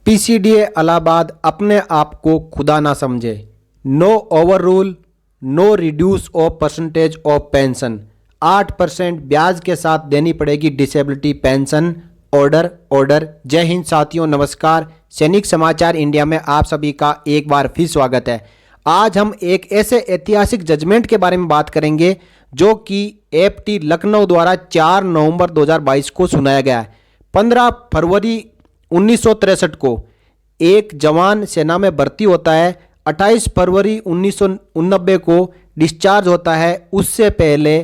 PCDA Allahabad अपने आप को खुदा ना समझे। No overrule, no reduce of percentage of pension. 8% ब्याज के साथ देनी पड़ेगी डिसेबिलिटी पेंशन। Order order. जय हिंद साथियों, नमस्कार। सैनिक समाचार इंडिया में आप सभी का एक बार फिर स्वागत है। आज हम एक ऐसे ऐतिहासिक जजमेंट के बारे में बात करेंगे जो कि एफटी लखनऊ द्वारा 4 नवंबर 2022 को सुनाया गया है। 15 फरवरी 1963 को एक जवान सेना में भर्ती होता है। 28 फरवरी 1989 को डिस्चार्ज होता है। उससे पहले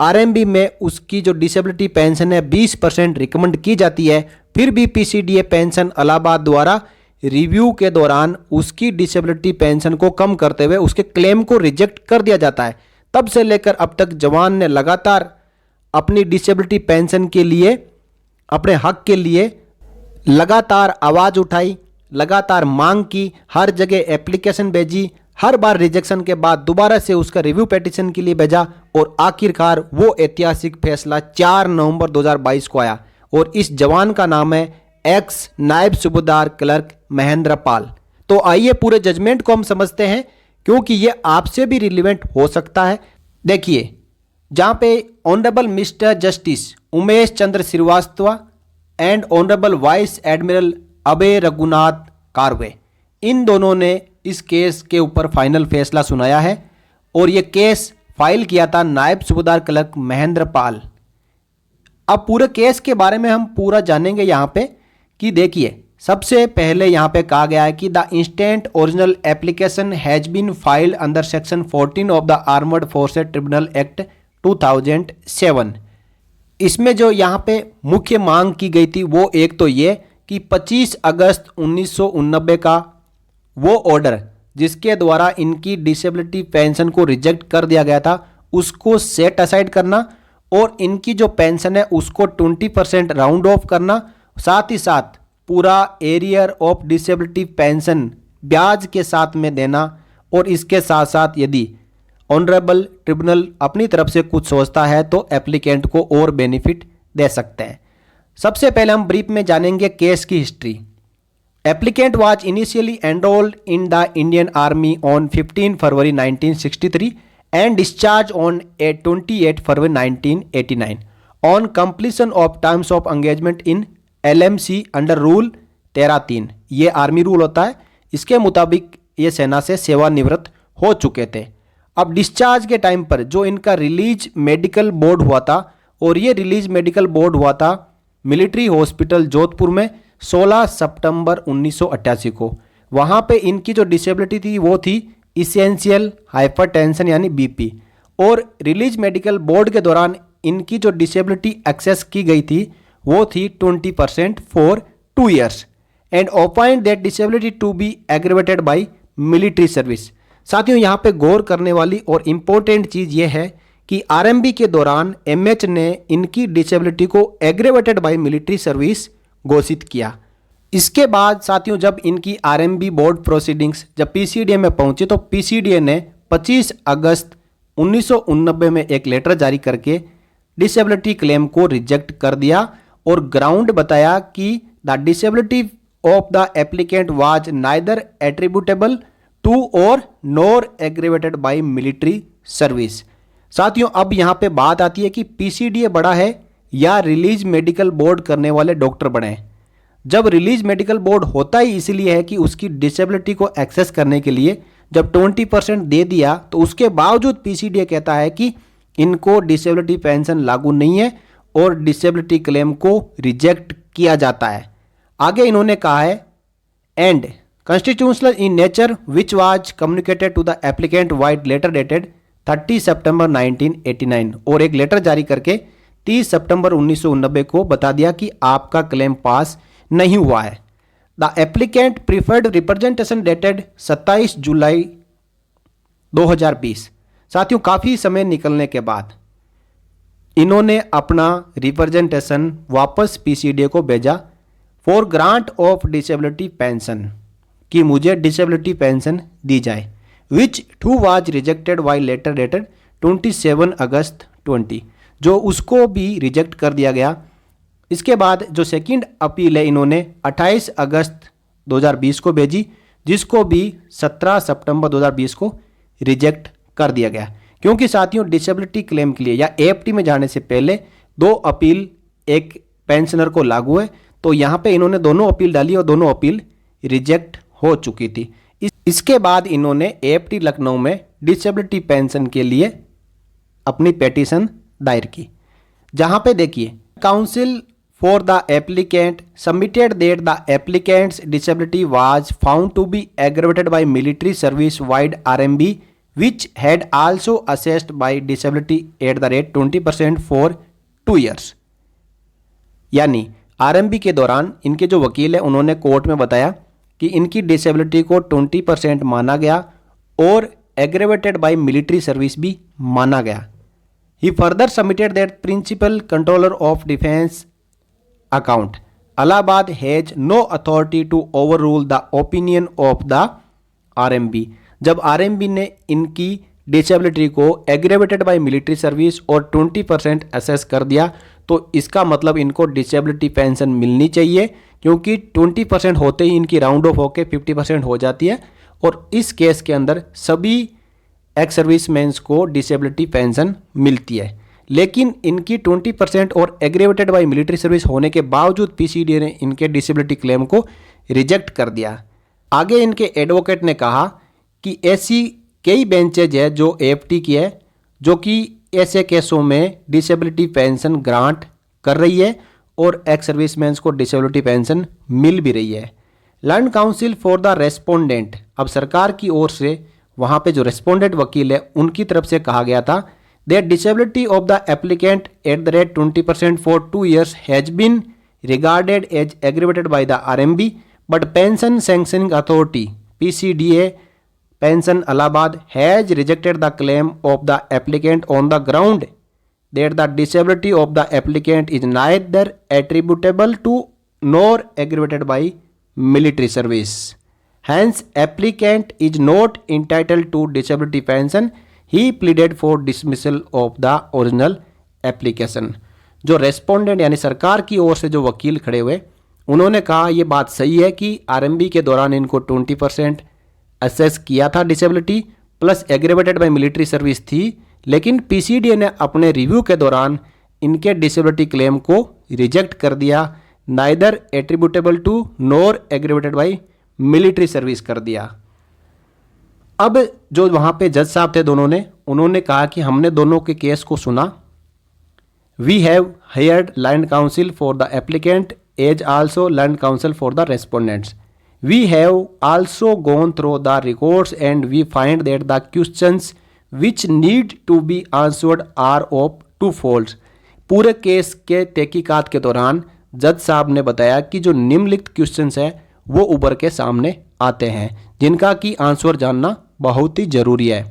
आरएमबी में उसकी जो डिसेबिलिटी पेंशन है 20% रिकमेंड की जाती है। फिर भी पीसीडीए पेंशन इलाहाबाद द्वारा रिव्यू के दौरान उसकी डिसेबिलिटी पेंशन को कम करते हुए उसके क्लेम को रिजेक्ट कर दिया जाता है। तब से लेकर अब तक जवान ने लगातार अपनी डिसेबिलिटी पेंशन के लिए, अपने हक के लिए लगातार आवाज़ उठाई, लगातार मांग की, हर जगह एप्लीकेशन भेजी। हर बार रिजेक्शन के बाद दोबारा से उसका रिव्यू पिटीशन के लिए भेजा और आखिरकार वो ऐतिहासिक फैसला 4 नवंबर 2022 को आया। और इस जवान का नाम है एक्स नायब सूबेदार क्लर्क महेंद्र पाल। तो आइए पूरे जजमेंट को हम समझते हैं, क्योंकि ये आपसे भी रिलेवेंट हो सकता है। देखिए, जहाँ पे honourable mister justice Umesh Chandra Shrivastava and honourable vice admiral Abhay Raghunath Karve, इन दोनों ने इस केस के ऊपर फाइनल फैसला सुनाया है। और ये केस फाइल किया था नायब सूबेदार क्लर्क महेंद्र पाल। अब पूरे केस के बारे में हम पूरा जानेंगे यहाँ पे कि देखिए, सबसे पहले यहाँ पे कहा गया है कि the instant original application has been filed under section 14 of the armed forces tribunal act 2007। इसमें जो यहाँ पे मुख्य मांग की गई थी वो एक तो ये कि 25 अगस्त 1989 का वो ऑर्डर जिसके द्वारा इनकी डिसेबिलिटी पेंशन को रिजेक्ट कर दिया गया था, उसको सेट असाइड करना और इनकी जो पेंशन है उसको 20% राउंड ऑफ करना। साथ ही साथ पूरा एरियर ऑफ डिसेबिलिटी पेंशन ब्याज के साथ में देना। और इसके साथ साथ यदि ऑनरेबल ट्रिब्यूनल अपनी तरफ से कुछ सोचता है तो एप्लीकेंट को और बेनिफिट दे सकते हैं। सबसे पहले हम ब्रीफ में जानेंगे केस की history. Applicant was initially enrolled in the Indian army on 15 February 1963 and discharged on 28 February 1989 on completion of terms of engagement in LMC under rule 13(3). ये आर्मी रूल होता है, इसके मुताबिक ये सेना से सेवानिवृत्त हो चुके थे। अब डिस्चार्ज के टाइम पर जो इनका रिलीज मेडिकल बोर्ड हुआ था, और ये रिलीज मेडिकल बोर्ड हुआ था मिलिट्री हॉस्पिटल जोधपुर में 16 सितंबर 1988 को। वहाँ पे इनकी जो डिसेबिलिटी थी वो थी इसेंशियल हाइपरटेंशन यानी बीपी। और रिलीज मेडिकल बोर्ड के दौरान इनकी जो डिसेबिलिटी एक्सेस की गई थी वो थी 20% for 2 years and opined that disability to be aggravated by military service. साथियों, यहाँ पे गौर करने वाली और इम्पोर्टेंट चीज़ ये है कि आरएमबी के दौरान एमएच ने इनकी डिसेबिलिटी को एग्रीवेटेड बाय मिलिट्री सर्विस घोषित किया। इसके बाद साथियों, जब इनकी आरएमबी बोर्ड प्रोसीडिंग्स जब पीसीडीए में पहुंची तो पीसीडीए ने 25 अगस्त 1989 में एक लेटर जारी करके डिसेबिलिटी क्लेम को रिजेक्ट कर दिया और ग्राउंड बताया कि the disability of the applicant was neither attributable to और nor aggravated by military service. साथियों, अब यहाँ पे बात आती है कि पीसीडीए बड़ा है या रिलीज मेडिकल बोर्ड करने वाले डॉक्टर बड़े हैं। जब रिलीज मेडिकल बोर्ड होता ही इसलिए है कि उसकी डिसेबिलिटी को एक्सेस करने के लिए जब 20% दे दिया तो उसके बावजूद पीसीडीए कहता है कि इनको डिसेबिलिटी पेंशन लागू नहीं है और डिसेबिलिटी क्लेम को रिजेक्ट किया जाता है। आगे इन्होंने कहा है and constitutional in nature which was communicated to the applicant vide letter dated 30 सितंबर 1989। और एक लेटर जारी करके 30 सितंबर 1989 को बता दिया कि आपका क्लेम पास नहीं हुआ है। The applicant preferred representation dated 27 जुलाई 2020। साथियों, काफ़ी समय निकलने के बाद इन्होंने अपना रिप्रेजेंटेशन वापस पीसीडीए को भेजा for grant of disability pension कि मुझे डिसेबिलिटी पेंशन दी जाए, which too was rejected by letter dated 27 August 20, जो उसको भी रिजेक्ट कर दिया गया। इसके बाद जो सेकंड अपील है इन्होंने 28 अगस्त 2020 को भेजी, जिसको भी 17 सितंबर 2020 को रिजेक्ट कर दिया गया। क्योंकि साथियों डिसेबिलिटी क्लेम के लिए या एएफटी में जाने से पहले 2 अपील एक पेंशनर को लागू है, तो यहाँ पे इन्होंने दोनों अपील डाली और दोनों अपील रिजेक्ट हो चुकी थी। इसके बाद इन्होंने एएफटी लखनऊ में डिसेबिलिटी पेंशन के लिए अपनी पिटीशन दायर की, जहाँ पे देखिए counsel for the applicant submitted that the applicant's disability was found to be aggravated by military service vide RMB which had also assessed by disability at the rate 20% for 2 years। यानी RMB के दौरान इनके जो वकील है उन्होंने court में बताया कि इनकी डिसेबिलिटी को 20% माना गया और एग्रेवेटेड बाय मिलिट्री सर्विस भी माना गया। He further submitted that principal controller of defence account Allahabad has no authority to overrule the opinion of the RMB. जब आरएमबी ने इनकी डिसेबिलिटी को एग्रेवेटेड बाय मिलिट्री सर्विस और 20% असेस कर दिया, तो इसका मतलब इनको डिसेबिलिटी पेंशन मिलनी चाहिए, क्योंकि 20% होते ही इनकी राउंड ऑफ होकर 50% हो जाती है। और इस केस के अंदर सभी एक्स सर्विसमैन को डिसेबिलिटी पेंशन मिलती है, लेकिन इनकी 20% और एग्रेवेटेड बाय मिलिट्री सर्विस होने के बावजूद पीसीडीए ने इनके डिसेबिलिटी क्लेम को रिजेक्ट कर दिया। आगे इनके एडवोकेट ने कहा कि ऐसी कई बेंचेज है जो एएफटी की है, जो कि ऐसे केसों में डिसेबिलिटी पेंशन ग्रांट कर रही है और एक्स सर्विसमैन को डिसेबिलिटी पेंशन मिल भी रही है। Land counsel for the respondent, अब सरकार की ओर से वहाँ पे जो रेस्पोंडेंट वकील है उनकी तरफ से कहा गया था that disability of the applicant at the rate 20% for 2 years has been regarded as aggravated by the RMB, but pension sanctioning authority PCDA Pension Allahabad has rejected the claim of the applicant on the ground that the disability of the applicant is neither attributable to nor aggravated by military service. Hence, applicant is not entitled to disability pension. He pleaded for dismissal of the original application. जो respondent यानी सरकार की ओर से जो वकील खड़े हुए उन्होंने कहा ये बात सही है कि आरएमबी के दौरान इनको 20% असेस किया था disability plus aggravated by military service थी, लेकिन पीसीडीए ने अपने रिव्यू के दौरान इनके डिसेबिलिटी क्लेम को रिजेक्ट कर दिया, neither attributable to nor aggravated by military service कर दिया। अब जो वहाँ पे जज साहब थे दोनों ने, उन्होंने कहा कि हमने दोनों के केस को सुना। We have heard learned counsel for the applicant as also learned counsel for the respondents. We have also gone through the records and we find that the questions which need to be answered are of two folds। पूरे case के तहकीकात के दौरान जज साहब ने बताया कि जो निम्नलिखित क्वेश्चंस हैं वो उभर के सामने आते हैं, जिनका की आंसर जानना बहुत ही जरूरी है।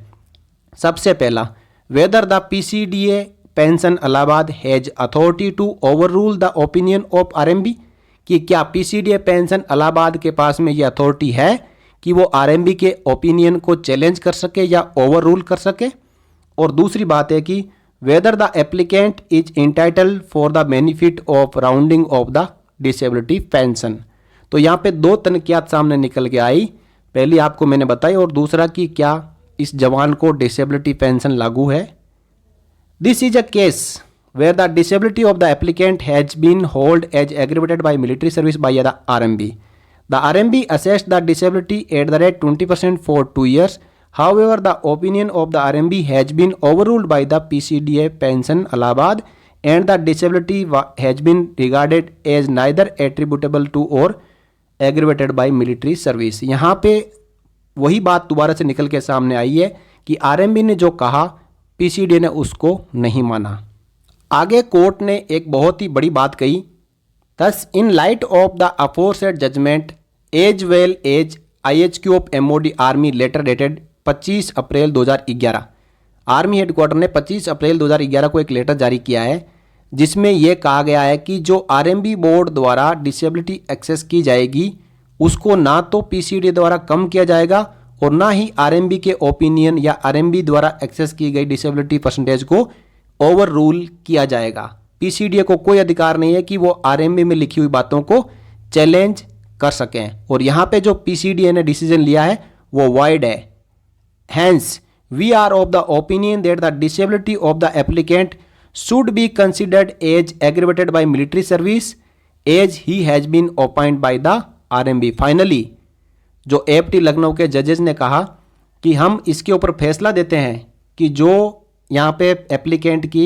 सबसे पहला, whether the PCDA pension Allahabad has authority to overrule the opinion of RMB, कि क्या पीसीडीए पेंशन इलाहाबाद के पास में ये अथॉरिटी है कि वो आरएमबी के ओपिनियन को चैलेंज कर सके या ओवर रूल कर सके। और दूसरी बात है कि whether the applicant is entitled for the benefit of rounding off the disability pension. तो यहाँ पे 2 तनकियात सामने निकल के आई, पहली आपको मैंने बताई और दूसरा कि क्या इस जवान को डिसेबिलिटी पेंशन लागू है। This is a case where the disability of the applicant has been held as aggravated by military service by the RMB. The RMB assessed the disability at the rate 20% for 2 years. However, the opinion of the RMB has been overruled by the PCDA Pension Allahabad and the disability has been regarded as neither attributable to or aggravated by military service। यहाँ पे वही बात दोबारा से निकल के सामने आई है कि RMB ने जो कहा PCDA ने उसको नहीं माना। आगे कोर्ट ने एक बहुत ही बड़ी बात कही, thus in light of the aforesaid judgement as well as IHQ of MOD army letter dated 25 April 2011। Army headquarters ने 25 अप्रैल 2011 को एक लेटर जारी किया है जिसमें यह कहा गया है कि जो आरएमबी बोर्ड द्वारा डिसेबिलिटी एक्सेस की जाएगी उसको ना तो पीसीडी द्वारा कम किया जाएगा और ना ही आरएमबी के ओपिनियन या आरएमबी द्वारा एक्सेस की गई डिसेबिलिटी परसेंटेज को ओवर रूल किया जाएगा। पीसीडीए को कोई अधिकार नहीं है कि वो आरएमबी में लिखी हुई बातों को चैलेंज कर सकें। और यहाँ पे जो PCDA ने डिसीजन लिया है वो वॉइड है। Hence we are of the opinion that the disability of the applicant should be considered as aggravated by military service as he has been opined by the RMB। Finally जो AFT Lucknow के जजेस ने कहा कि हम इसके ऊपर फैसला देते हैं कि जो यहाँ पे एप्लीकेंट की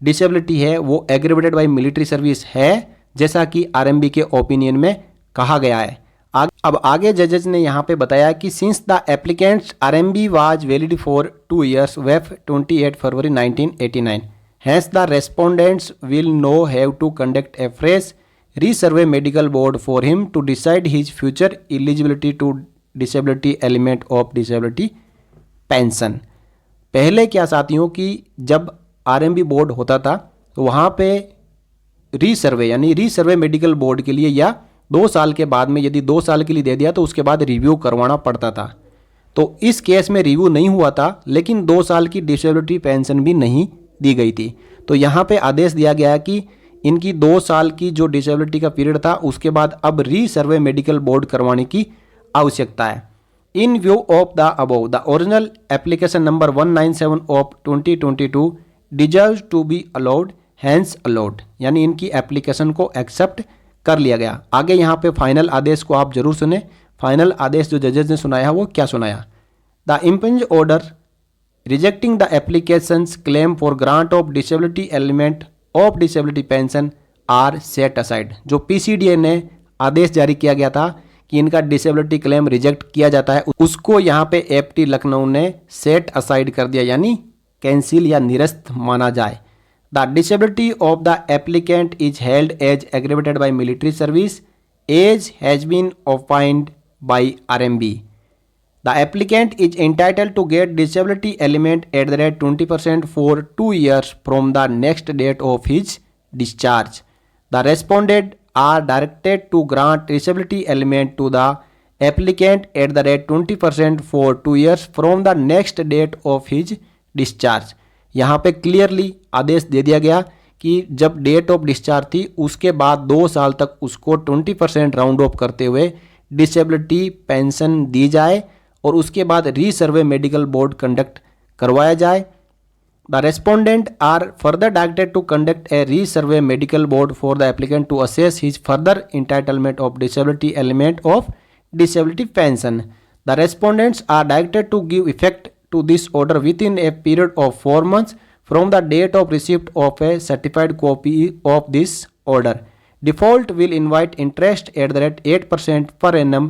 डिसेबिलिटी है वो एग्रीवेटेड बाय मिलिट्री सर्विस है, जैसा कि RMB के ओपिनियन में कहा गया है। अब आगे जजेस ने यहाँ पे बताया कि since the applicant's RMB was valid for 2 years wef 28 February 1989 hence the respondents will no have to conduct a fresh resurvey medical board for him to decide his future eligibility to disability element of disability pension. पहले क्या साथियों कि जब RMB board होता था तो वहाँ पे रीसर्वे यानी रीसर्वे मेडिकल बोर्ड के लिए या 2 साल के बाद में, यदि 2 साल के लिए दे दिया तो उसके बाद रिव्यू करवाना पड़ता था। तो इस केस में रिव्यू नहीं हुआ था, लेकिन 2 साल की डिसेबिलिटी पेंशन भी नहीं दी गई थी। तो यहाँ पे आदेश दिया गया कि इनकी 2 साल की जो डिसेबिलिटी का पीरियड था उसके बाद अब रीसर्वे मेडिकल बोर्ड करवाने की आवश्यकता है। In view of the above the original application number 197 of 2022 deserves to be allowed hence allowed, यानी इनकी एप्लीकेशन को एक्सेप्ट कर लिया गया। आगे यहाँ पे फाइनल आदेश को आप जरूर सुने। फाइनल आदेश जो जजेस ने सुनाया वो क्या सुनाया? The impugned order rejecting the applications claim for grant of disability element of disability pension are set aside. जो PCDA ने आदेश जारी किया गया था कि इनका डिसेबिलिटी क्लेम रिजेक्ट किया जाता है, उसको यहाँ पे AFT लखनऊ ने सेट असाइड कर दिया, यानी कैंसिल या निरस्त माना जाए। The disability of the applicant is held as aggravated by military service as has been opined by RMB। The applicant is entitled to get disability element at the rate 20% for 2 years from the next date of his discharge. The respondent are directed to grant disability element to the applicant at the rate 20% for 2 years from the next date of his discharge. यहाँ पे clearly आदेश दे दिया गया कि जब date of discharge थी उसके बाद 2 साल तक उसको 20% राउंड ऑफ करते हुए डिसेबिलिटी पेंशन दी जाए और उसके बाद रीसर्वे मेडिकल बोर्ड कंडक्ट करवाया जाए। The respondent are further directed to conduct a resurvey medical board for the applicant to assess his further entitlement of disability element of disability pension. The respondents are directed to give effect to this order within a period of 4 months from the date of receipt of a certified copy of this order. Default will invite interest at the rate 8% per annum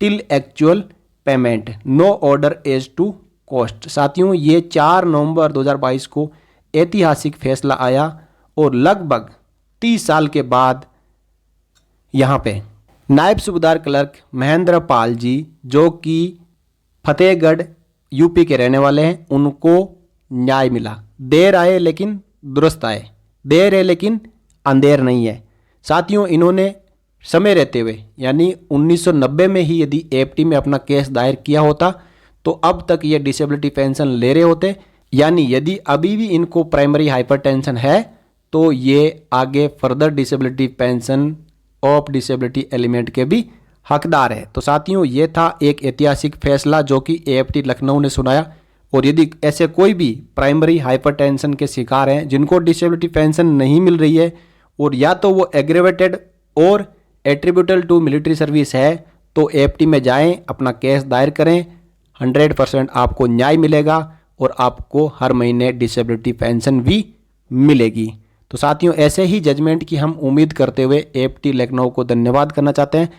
till actual payment. No order as to cost. साथियों ये 4 नवंबर 2022 को ऐतिहासिक फैसला आया और लगभग 30 साल के बाद यहाँ पे नायब सूबेदार क्लर्क महेंद्र पाल जी, जो कि फतेहगढ़ यूपी के रहने वाले हैं, उनको न्याय मिला। देर आए लेकिन दुरुस्त आए, देर है लेकिन अंधेर नहीं है। साथियों इन्होंने समय रहते हुए यानी 1990 में ही यदि AFT में अपना केस दायर किया होता तो अब तक ये डिसेबिलिटी पेंशन ले रहे होते, यानी यदि अभी भी इनको प्राइमरी हाइपरटेंशन है तो ये आगे further disability pension of disability element के भी हकदार है। तो साथियों ये था एक ऐतिहासिक फैसला जो कि AFT लखनऊ ने सुनाया। और यदि ऐसे कोई भी प्राइमरी हाइपरटेंशन के शिकार हैं जिनको डिसेबिलिटी पेंशन नहीं मिल रही है और या तो वो एग्रीवेटेड और एट्रीब्यूटल टू मिलिट्री सर्विस है तो AFT में जाएं, अपना केस दायर करें, 100% आपको न्याय मिलेगा और आपको हर महीने डिसेबिलिटी पेंशन भी मिलेगी। तो साथियों ऐसे ही जजमेंट की हम उम्मीद करते हुए AFT लखनऊ को धन्यवाद करना चाहते हैं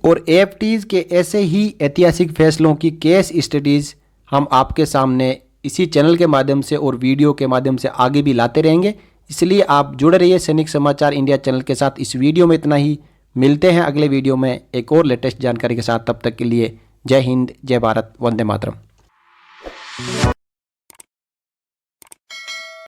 और AFTs के ऐसे ही ऐतिहासिक फैसलों की केस स्टडीज़ हम आपके सामने इसी चैनल के माध्यम से और वीडियो के माध्यम से आगे भी लाते रहेंगे। इसलिए आप जुड़े रहिए सैनिक समाचार इंडिया चैनल के साथ। इस वीडियो में इतना ही, मिलते हैं अगले वीडियो में एक और लेटेस्ट जानकारी के साथ। तब तक के लिए जय हिंद, जय भारत, वंदे मातरम।